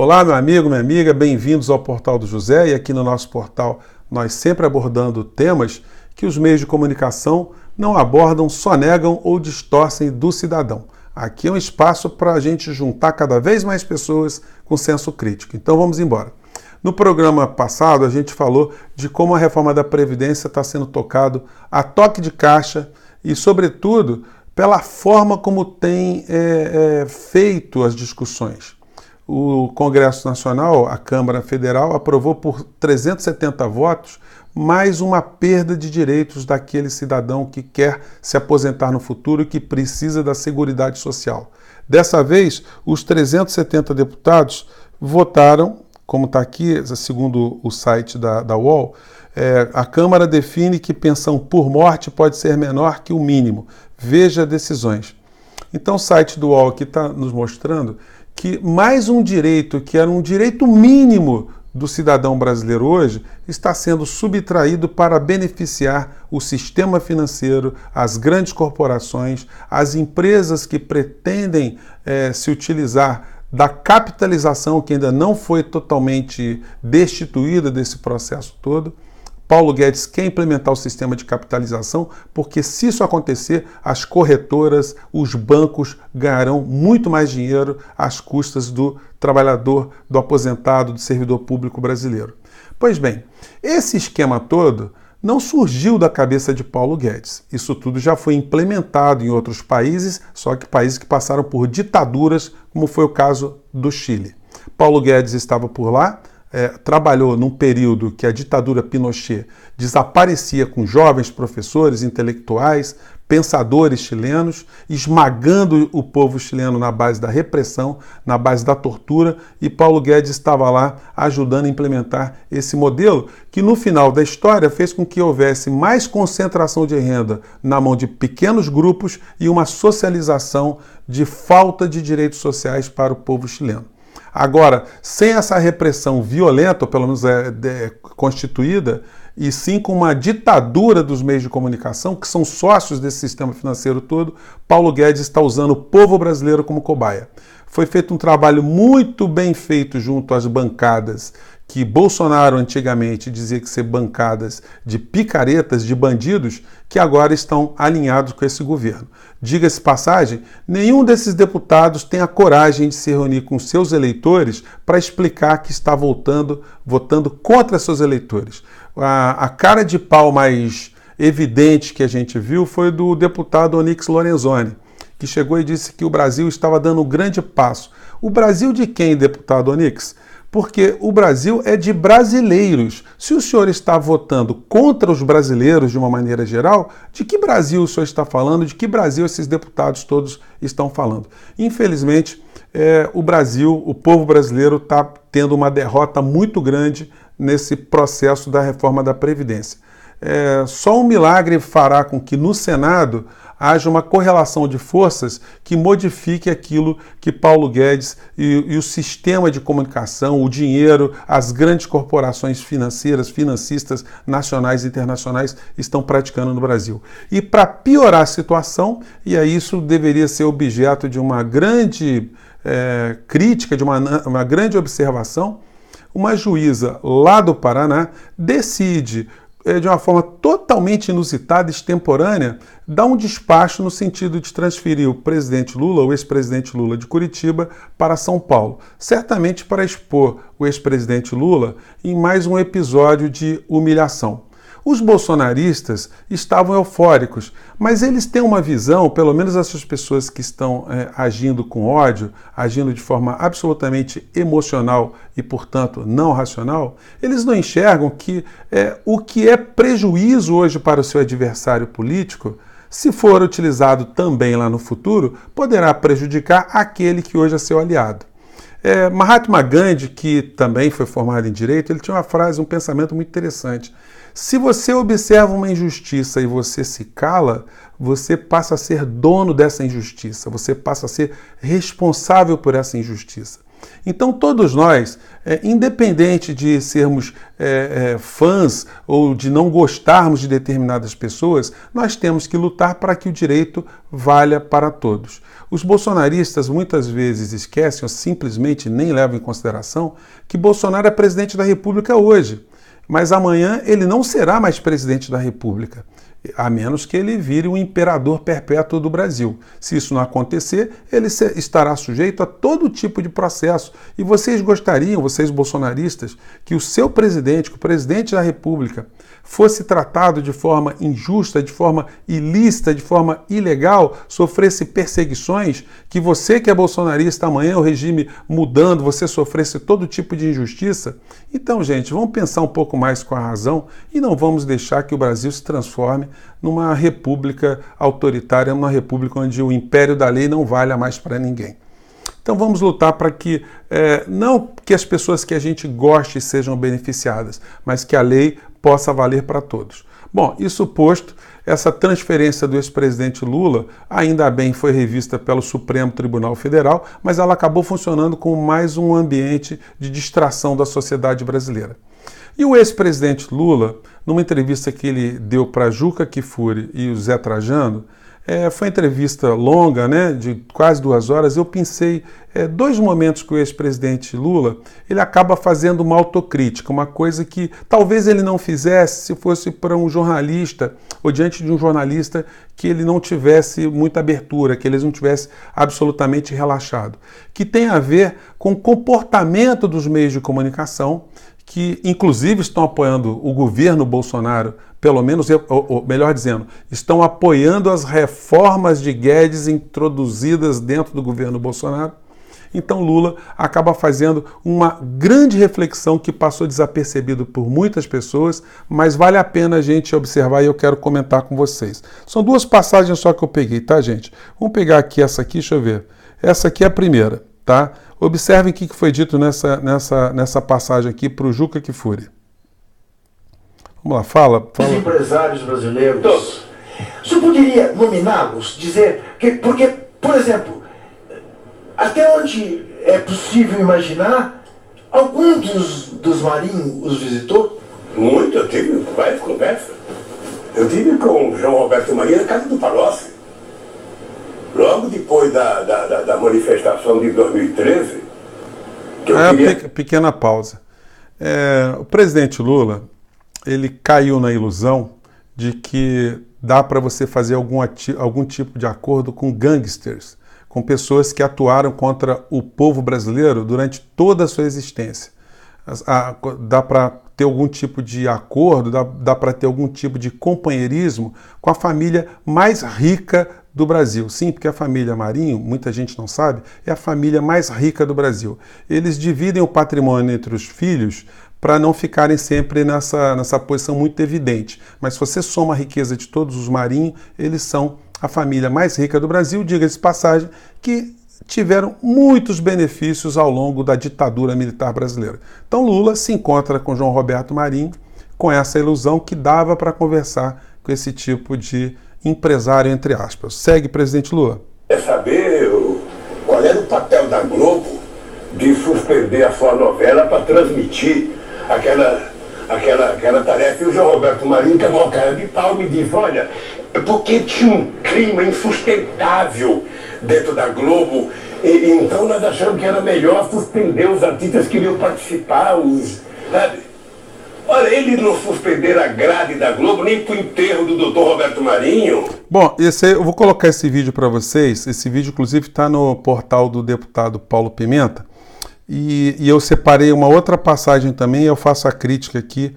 Olá, meu amigo, minha amiga, bem-vindos ao Portal do José. E aqui no nosso portal nós sempre abordando temas que os meios de comunicação não abordam, só negam ou distorcem do cidadão. Aqui é um espaço para a gente juntar cada vez mais pessoas com senso crítico. Então vamos embora. No programa passado a gente falou de como a reforma da Previdência está sendo tocado a toque de caixa e, sobretudo, pela forma como tem feito as discussões. O Congresso Nacional, a Câmara Federal, aprovou por 370 votos mais uma perda de direitos daquele cidadão que quer se aposentar no futuro e que precisa da Seguridade Social. Dessa vez, os 370 deputados votaram, como está aqui, segundo o site da UOL, a Câmara define que pensão por morte pode ser menor que o mínimo. Veja decisões. Então o site do UOL aqui está nos mostrando que mais um direito, que era um direito mínimo do cidadão brasileiro hoje, está sendo subtraído para beneficiar o sistema financeiro, as grandes corporações, as empresas que pretendem se utilizar da capitalização que ainda não foi totalmente destituída desse processo todo. Paulo Guedes quer implementar o sistema de capitalização, porque se isso acontecer, as corretoras, os bancos ganharão muito mais dinheiro às custas do trabalhador, do aposentado, do servidor público brasileiro. Pois bem, esse esquema todo não surgiu da cabeça de Paulo Guedes. Isso tudo já foi implementado em outros países, só que países que passaram por ditaduras, como foi o caso do Chile. Paulo Guedes estava por lá, trabalhou num período que a ditadura Pinochet desaparecia com jovens professores, intelectuais, pensadores chilenos, esmagando o povo chileno na base da repressão, na base da tortura, e Paulo Guedes estava lá ajudando a implementar esse modelo que no final da história fez com que houvesse mais concentração de renda na mão de pequenos grupos e uma socialização de falta de direitos sociais para o povo chileno. Agora, sem essa repressão violenta, ou pelo menos constituída, e sim com uma ditadura dos meios de comunicação, que são sócios desse sistema financeiro todo, Paulo Guedes está usando o povo brasileiro como cobaia. Foi feito um trabalho muito bem feito junto às bancadas que Bolsonaro antigamente dizia que ser bancadas de picaretas, de bandidos, que agora estão alinhados com esse governo. Diga-se passagem, nenhum desses deputados tem a coragem de se reunir com seus eleitores para explicar que está votando contra seus eleitores. A cara de pau mais evidente que a gente viu foi do deputado Onyx Lorenzoni, que chegou e disse que o Brasil estava dando um grande passo. O Brasil de quem, deputado Onyx? Porque o Brasil é de brasileiros. Se o senhor está votando contra os brasileiros de uma maneira geral, de que Brasil o senhor está falando? De que Brasil esses deputados todos estão falando? Infelizmente, o Brasil, o povo brasileiro está tendo uma derrota muito grande nesse processo da reforma da Previdência. Só um milagre fará com que no Senado haja uma correlação de forças que modifique aquilo que Paulo Guedes e o sistema de comunicação, o dinheiro, as grandes corporações financeiras, financistas, nacionais e internacionais estão praticando no Brasil. E para piorar a situação, e aí isso deveria ser objeto de uma grande crítica, de uma grande observação, uma juíza lá do Paraná decide de uma forma totalmente inusitada, extemporânea, dá um despacho no sentido de transferir o presidente Lula, o ex-presidente Lula de Curitiba, para São Paulo, certamente para expor o ex-presidente Lula em mais um episódio de humilhação. Os bolsonaristas estavam eufóricos, mas eles têm uma visão, pelo menos essas pessoas que estão agindo com ódio, agindo de forma absolutamente emocional e, portanto, não racional, eles não enxergam que o que é prejuízo hoje para o seu adversário político, se for utilizado também lá no futuro, poderá prejudicar aquele que hoje é seu aliado. Mahatma Gandhi, que também foi formado em Direito, ele tinha uma frase, um pensamento muito interessante. Se você observa uma injustiça e você se cala, você passa a ser dono dessa injustiça, você passa a ser responsável por essa injustiça. Então todos nós, independente de sermos fãs ou de não gostarmos de determinadas pessoas, nós temos que lutar para que o direito valha para todos. Os bolsonaristas muitas vezes esquecem ou simplesmente nem levam em consideração que Bolsonaro é presidente da República hoje, mas amanhã ele não será mais presidente da República, a menos que ele vire o imperador perpétuo do Brasil. Se isso não acontecer, ele estará sujeito a todo tipo de processo. E vocês gostariam, vocês bolsonaristas, que o seu presidente, que o presidente da República, fosse tratado de forma injusta, de forma ilícita, de forma ilegal, sofresse perseguições, que você que é bolsonarista, amanhã o regime mudando, você sofresse todo tipo de injustiça? Então, gente, vamos pensar um pouco mais com a razão e não vamos deixar que o Brasil se transforme numa república autoritária, numa república onde o império da lei não valha mais para ninguém. Então vamos lutar para que, não que as pessoas que a gente goste sejam beneficiadas, mas que a lei possa valer para todos. Bom, isso posto, essa transferência do ex-presidente Lula, ainda bem foi revista pelo Supremo Tribunal Federal, mas ela acabou funcionando como mais um ambiente de distração da sociedade brasileira. E o ex-presidente Lula, numa entrevista que ele deu para Juca Kfouri e o Zé Trajano, foi uma entrevista longa, né, de quase 2 horas. Eu pensei 2 momentos que o ex-presidente Lula ele acaba fazendo uma autocrítica, uma coisa que talvez ele não fizesse se fosse para um jornalista ou diante de um jornalista que ele não tivesse muita abertura, que ele não tivesse absolutamente relaxado, que tem a ver com o comportamento dos meios de comunicação, que inclusive estão apoiando o governo Bolsonaro, pelo menos, ou melhor dizendo, estão apoiando as reformas de Guedes introduzidas dentro do governo Bolsonaro. Então Lula acaba fazendo uma grande reflexão que passou desapercebido por muitas pessoas, mas vale a pena a gente observar e eu quero comentar com vocês. São 2 passagens só que eu peguei, tá, gente? Vamos pegar aqui essa aqui, deixa eu ver. Essa aqui é a primeira, tá? Observem o que foi dito nessa passagem aqui para o Juca Kfouri. Vamos lá, fala. Os empresários brasileiros, todos. O senhor poderia nominá-los, dizer que, porque, por exemplo, até onde é possível imaginar, algum dos marinhos os visitou? Muito, eu tive várias conversas. Eu tive com o João Roberto Marinho na casa do Palocci. Logo depois da manifestação de 2013, que eu queria... Pequena pausa. O presidente Lula, ele caiu na ilusão de que dá para você fazer algum tipo de acordo com gangsters, com pessoas que atuaram contra o povo brasileiro durante toda a sua existência. Dá para ter algum tipo de acordo, dá para ter algum tipo de companheirismo com a família mais rica do Brasil. Sim, porque a família Marinho, muita gente não sabe, é a família mais rica do Brasil. Eles dividem o patrimônio entre os filhos para não ficarem sempre nessa posição muito evidente. Mas se você soma a riqueza de todos os Marinho, eles são a família mais rica do Brasil, diga-se de passagem, que tiveram muitos benefícios ao longo da ditadura militar brasileira. Então Lula se encontra com João Roberto Marinho com essa ilusão que dava para conversar com esse tipo de empresário, entre aspas. Segue, presidente Lula. Quer saber qual era o papel da Globo de suspender a sua novela para transmitir aquela tarefa? E o João Roberto Marinho, que é uma cara de pau, me diz, olha, porque tinha um clima insustentável dentro da Globo, e então nós achamos que era melhor suspender os artistas que queriam participar, sabe? Olha, ele não suspender a grade da Globo nem pro enterro do Dr. Roberto Marinho. Bom, eu vou colocar esse vídeo para vocês. Esse vídeo, inclusive, está no portal do deputado Paulo Pimenta. E eu separei uma outra passagem também e eu faço a crítica aqui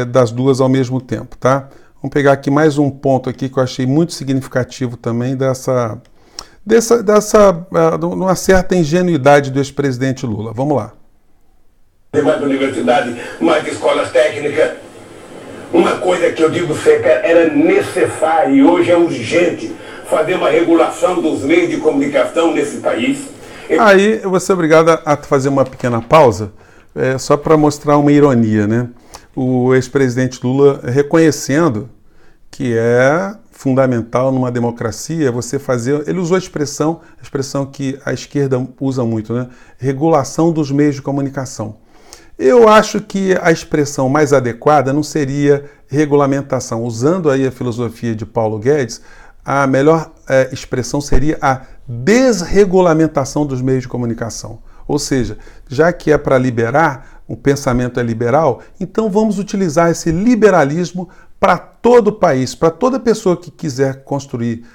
das duas ao mesmo tempo, tá? Vamos pegar aqui mais um ponto aqui que eu achei muito significativo também uma certa ingenuidade do ex-presidente Lula. Vamos lá. Tem mais universidade, mais escolas técnicas. Uma coisa que eu digo sempre, era necessário e hoje é urgente fazer uma regulação dos meios de comunicação nesse país. Aí eu vou ser obrigado a fazer uma pequena pausa, só para mostrar uma ironia, né? O ex-presidente Lula reconhecendo que fundamental numa democracia é você fazer... Ele usou a expressão que a esquerda usa muito, né? Regulação dos meios de comunicação. Eu acho que a expressão mais adequada não seria regulamentação. Usando aí a filosofia de Paulo Guedes, a melhor expressão seria a desregulamentação dos meios de comunicação. Ou seja, já que é para liberar, o pensamento é liberal, então vamos utilizar esse liberalismo para todo o país, para toda pessoa que quiser construir,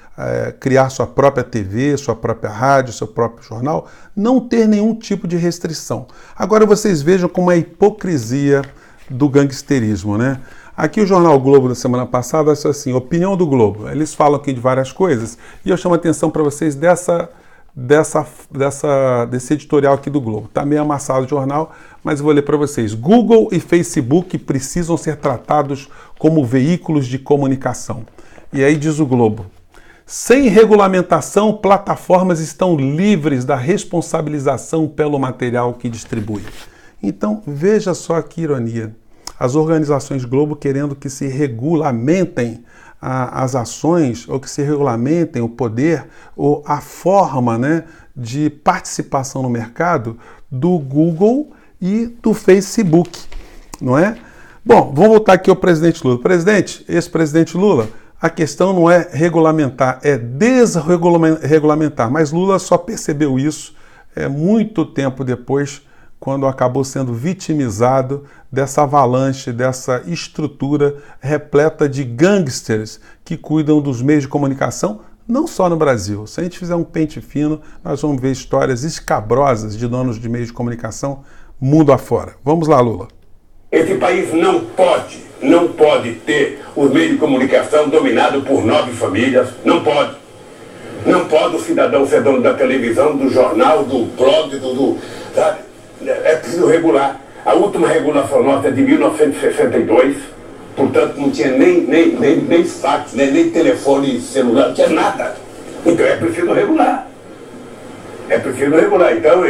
criar sua própria TV, sua própria rádio, seu próprio jornal, não ter nenhum tipo de restrição. Agora vocês vejam como é a hipocrisia do gangsterismo, né? Aqui o Jornal Globo da semana passada, assim, opinião do Globo. Eles falam aqui de várias coisas e eu chamo a atenção para vocês desse editorial aqui do Globo. Está meio amassado o jornal, mas eu vou ler para vocês. Google e Facebook precisam ser tratados como veículos de comunicação. E aí diz o Globo: sem regulamentação, plataformas estão livres da responsabilização pelo material que distribui. Então, veja só que ironia. As organizações Globo querendo que se regulamentem as ações, ou que se regulamentem o poder, ou a forma, né, de participação no mercado do Google e do Facebook, não é? Bom, vamos voltar aqui ao presidente Lula. Presidente, ex-presidente Lula, a questão não é regulamentar, é desregulamentar. Mas Lula só percebeu isso muito tempo depois, quando acabou sendo vitimizado dessa avalanche, dessa estrutura repleta de gangsters que cuidam dos meios de comunicação, não só no Brasil. Se a gente fizer um pente fino, nós vamos ver histórias escabrosas de donos de meios de comunicação mundo afora. Vamos lá, Lula. Esse país não pode ter os meios de comunicação dominados por 9 famílias, não pode. Não pode o cidadão ser dono da televisão, do jornal, do blog, sabe? É preciso regular. A última regulação nossa é de 1962, portanto não tinha nem fax, nem telefone celular, não tinha nada. Então é preciso regular. É preciso regular. Então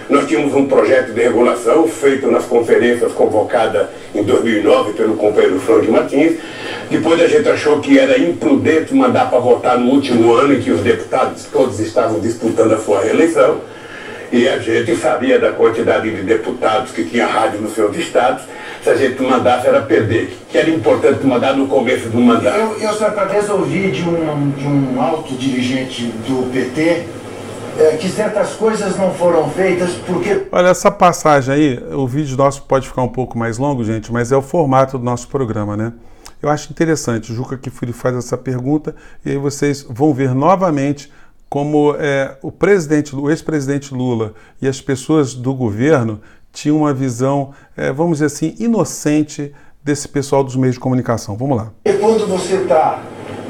nós tínhamos um projeto de regulação feito nas conferências convocadas em 2009 pelo companheiro Frank Martins. Depois a gente achou que era imprudente mandar para votar no último ano em que os deputados todos estavam disputando a sua reeleição. E a gente sabia da quantidade de deputados que tinha rádio nos seus estados. Se a gente mandasse era perder. Que era importante mandar no começo do mandato. Eu certa vez ouvi de um alto dirigente do PT que certas coisas não foram feitas porque... Olha, essa passagem aí, o vídeo nosso pode ficar um pouco mais longo, gente, mas é o formato do nosso programa, né? Eu acho interessante, o Juca Kfouri faz essa pergunta e aí vocês vão ver novamente como o ex-presidente Lula e as pessoas do governo tinham uma visão, vamos dizer assim, inocente desse pessoal dos meios de comunicação. Vamos lá. E quando você está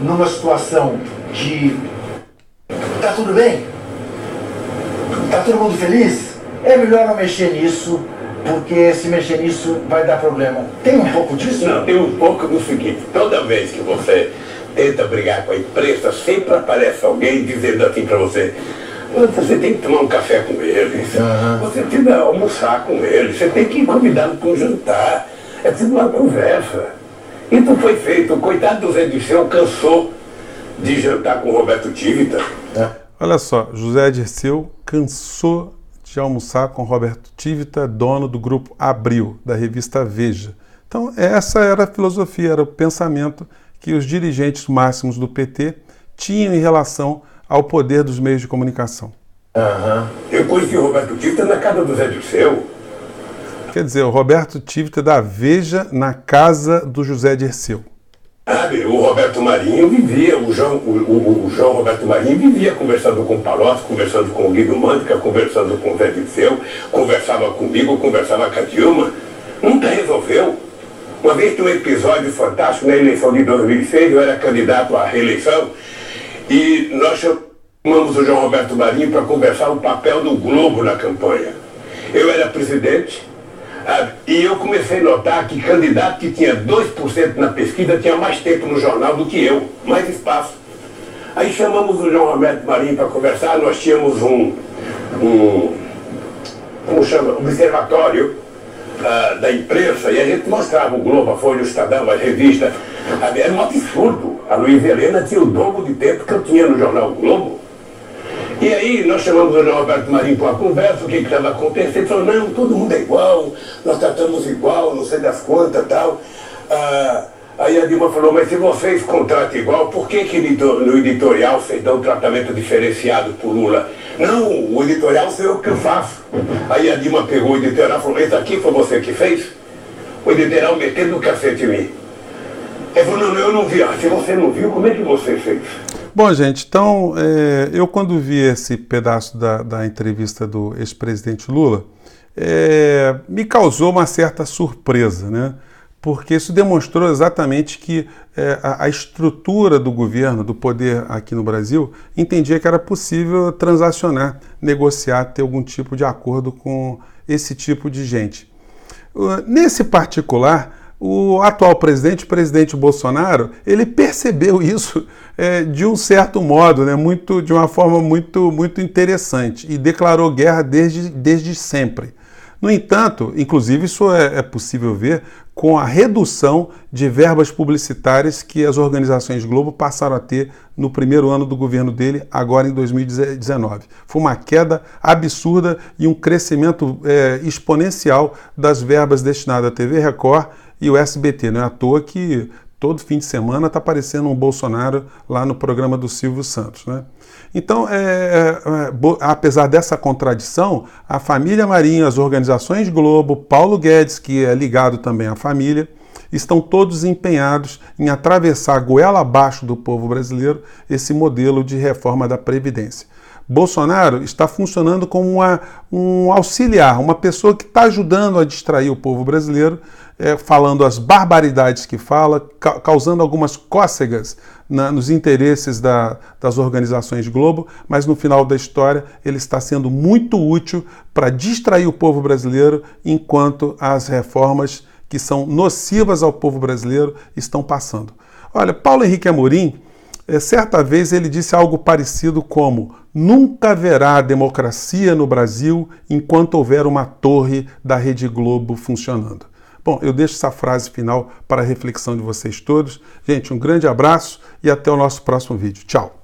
numa situação de... Tá tudo bem? Tá todo mundo feliz? É melhor não mexer nisso, porque se mexer nisso vai dar problema. Tem um pouco disso? Não, tem um pouco do seguinte. Toda vez que você tenta brigar com a imprensa, sempre aparece alguém dizendo assim para você: você tem que tomar um café com eles, você tem que almoçar com eles, você tem que convidá-los para um jantar, é preciso uma conversa. Isso foi feito. O coitado do Zé Dirceu cansou de jantar com o Roberto Tivita. Olha só, José Dirceu cansou de almoçar com Roberto Tivita, dono do grupo Abril, da revista Veja. Então essa era a filosofia, era o pensamento que os dirigentes máximos do PT tinham em relação ao poder dos meios de comunicação. Eu conheci o Roberto Tivita na casa do Zé Dirceu. Quer dizer, o Roberto Tivita da Veja na casa do José Dirceu. Sabe, o Roberto Marinho vivia, o João Roberto Marinho vivia conversando com o Palocci, conversando com o Guido Mantega, conversando com o Zé Dirceu, conversava comigo, conversava com a Dilma. Nunca resolveu. Uma vez tem um episódio fantástico na eleição de 2006, eu era candidato à reeleição, e nós chamamos o João Roberto Marinho para conversar o papel do Globo na campanha. Eu era presidente, e eu comecei a notar que candidato que tinha 2% na pesquisa tinha mais tempo no jornal do que eu, mais espaço. Aí chamamos o João Roberto Marinho para conversar, nós tínhamos como chama, observatório da imprensa, e a gente mostrava o Globo, a Folha, o Estadão, as revistas. Era um absurdo. A Luiz Helena tinha o dobro de tempo que eu tinha no Jornal Globo. E aí nós chamamos o Roberto Marinho para uma conversa, o que estava acontecendo. Ele falou, não, todo mundo é igual, nós tratamos igual, não sei das quantas e tal. Aí a Dilma falou, mas se vocês contratam igual, por que no editorial vocês dão um tratamento diferenciado para o Lula? Não, o editorial sou eu que faço. Aí a Dilma pegou o editorial e falou, esse aqui foi você que fez? O editorial metendo o cacete em mim. Ele falou, não, eu não vi. Se você não viu, como é que você fez? Bom, gente, então, eu quando vi esse pedaço da entrevista do ex-presidente Lula, me causou uma certa surpresa, né? Porque isso demonstrou exatamente que a estrutura do governo, do poder aqui no Brasil, entendia que era possível transacionar, negociar, ter algum tipo de acordo com esse tipo de gente. Nesse particular, o atual presidente, o presidente Bolsonaro, ele percebeu isso de um certo modo, né, de uma forma muito interessante, e declarou guerra desde sempre. No entanto, inclusive isso é possível ver com a redução de verbas publicitárias que as organizações Globo passaram a ter no primeiro ano do governo dele, agora em 2019. Foi uma queda absurda e um crescimento exponencial das verbas destinadas à TV Record e o SBT. Não é à toa que todo fim de semana está aparecendo um Bolsonaro lá no programa do Silvio Santos, né? Então, apesar dessa contradição, a família Marinho, as organizações Globo, Paulo Guedes, que é ligado também à família, estão todos empenhados em atravessar a goela abaixo do povo brasileiro esse modelo de reforma da Previdência. Bolsonaro está funcionando como um auxiliar, uma pessoa que está ajudando a distrair o povo brasileiro, falando as barbaridades que fala, causando algumas cócegas nos interesses das organizações Globo, mas no final da história ele está sendo muito útil para distrair o povo brasileiro enquanto as reformas que são nocivas ao povo brasileiro estão passando. Olha, Paulo Henrique Amorim, certa vez ele disse algo parecido como: nunca haverá democracia no Brasil enquanto houver uma torre da Rede Globo funcionando. Bom, eu deixo essa frase final para a reflexão de vocês todos. Gente, um grande abraço e até o nosso próximo vídeo. Tchau!